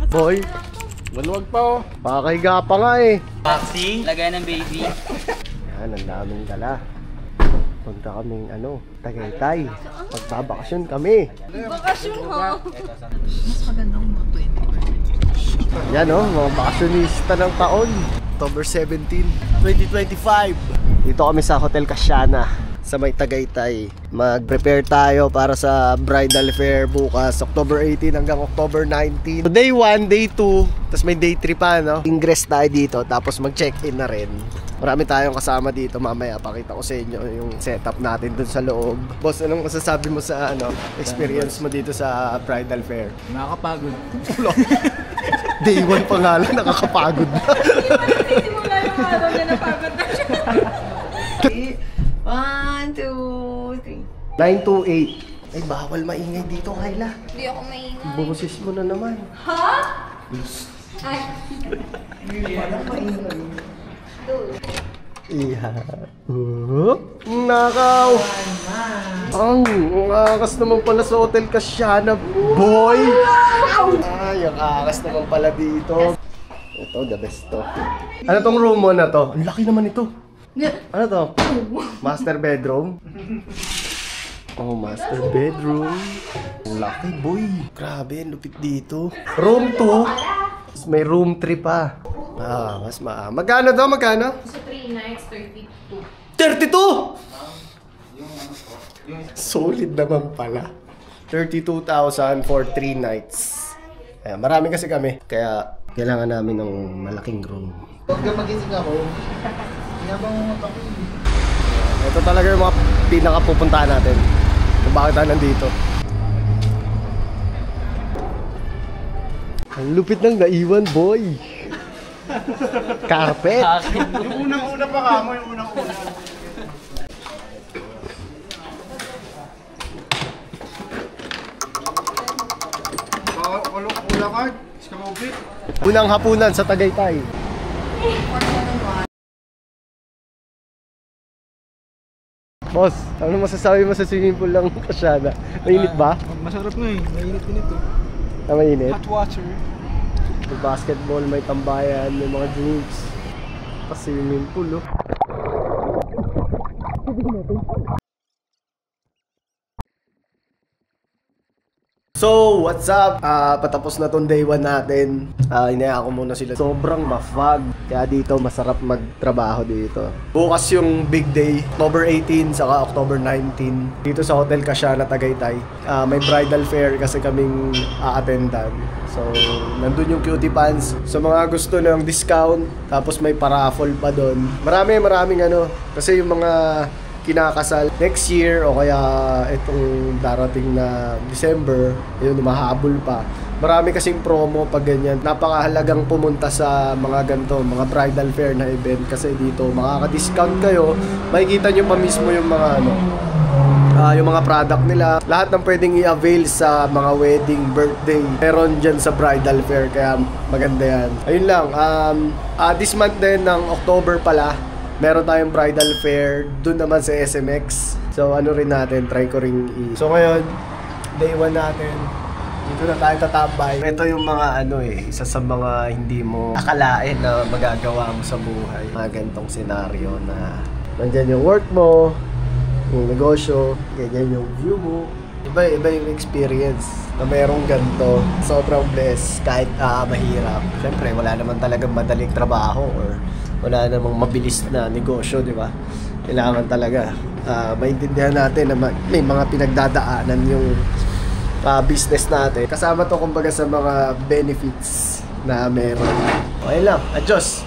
Boy, maluwag pa oh. Pakahiga pa nga eh. Boxing, lagay ng baby. Yan, ang daming dala. Punta kaming Tagaytay. Magbabakasyon kami. Bakasyon ho. Mas magandang mo 20. Yan oh, mga bakasyonista ng taon. October 17, 2025. Dito kami sa Hotel Kasyana sa may Tagaytay. Mag-prepare tayo para sa bridal fair bukas, October 18 hanggang October 19. So, day 1, day 2, tapos may day 3 pa, no? Ingress tayo dito, tapos mag-check-in na rin. Marami tayong kasama dito. Mamaya pakita ko sa inyo yung setup natin dun sa loob. Boss, anong masasabi mo sa experience mo dito sa bridal fair? Nakakapagod. Day 1 pa nga lang, nakakapagod na. Simula yung araw niya, napagod na siya. 1, 2, 3. 9 to 8. Ay, bawal maingay dito, Kayla. Hindi ako maingay. Boses mo na naman. Ha? Ay. Iha. Nakaw. Ang akas naman pala sa Hotel Kasyana, boy. Ay, ang akas naman pala dito. Ito, the best to. Ano tong room mo na to? Ang laki naman ito. Ano to? Master bedroom? Oh, master bedroom. Ang laki, boy. Grabe, lupit dito. Room 2. May room 3 pa. Mas magkano daw? Magkano? Sa 3 nights, 32. 32! Solid naman pala. 32,000 for 3 nights. Ayan, marami kasi kami. Kaya kailangan namin ng malaking room. Huwag ka magising ako. Hinabang mo ako. Ito talaga yung mga pinakapupuntahan natin. Kung bakit tayo nandito. Ang lupit ng naiwan, boy. Carpet. Yung unang-una pa ka mo, yung unang-una. Wala card, skamobit. Unang hapunan sa Tagaytay. Boss, ano masasabi mo sa swimming pool lang Kasyana? Mainit ba? Masarap nga eh, mainit din ito. Mainit? Hot water. May basketball, may tambayan, may mga drinks. Pa swimming pool, oh. So, what's up? Patapos na tong day 1 natin. Inaya ko muna sila. Sobrang ma-fog. Kaya dito, masarap magtrabaho dito. Bukas yung big day, October 18 saka October 19. Dito sa Hotel Kasyana, Tagaytay. May bridal fair kasi kaming a-attendan. So, nandun yung cutie pants. So, mga gusto ng discount, tapos may paraffle pa doon. Maraming kasi yung mga kinakasal next year o kaya itong darating na December, yun, mahabol pa. Marami kasing promo pag ganyan. Napakahalagang pumunta sa mga ganito, mga bridal fair na event kasi dito makaka-discount kayo. Makikita nyo pa mismo yung mga yung mga product nila. Lahat ng pwedeng i-avail sa mga wedding, birthday, meron dyan sa bridal fair, kaya maganda yan. Ayun lang, this month din ng October pala, meron tayong bridal fair dun naman sa SMX. So ano rin natin, try ko rin So ngayon, day 1 natin. Dito na tayo tatambay. Ito yung mga isa sa mga hindi mo akalain na magagawa mo sa buhay. Mga ganitong senaryo na nandyan yung work mo, yung negosyo, ganyan yung view mo. Iba yung experience na merong ganito. Sobrang blessed kahit mahirap. Siyempre, wala naman talagang madaling trabaho or wala namang mabilis na negosyo, di ba? Kailangan talaga maintindihan natin na may mga pinagdadaanan yung business natin. Kasama to kumbaga sa mga benefits na meron. Okay lang, adios!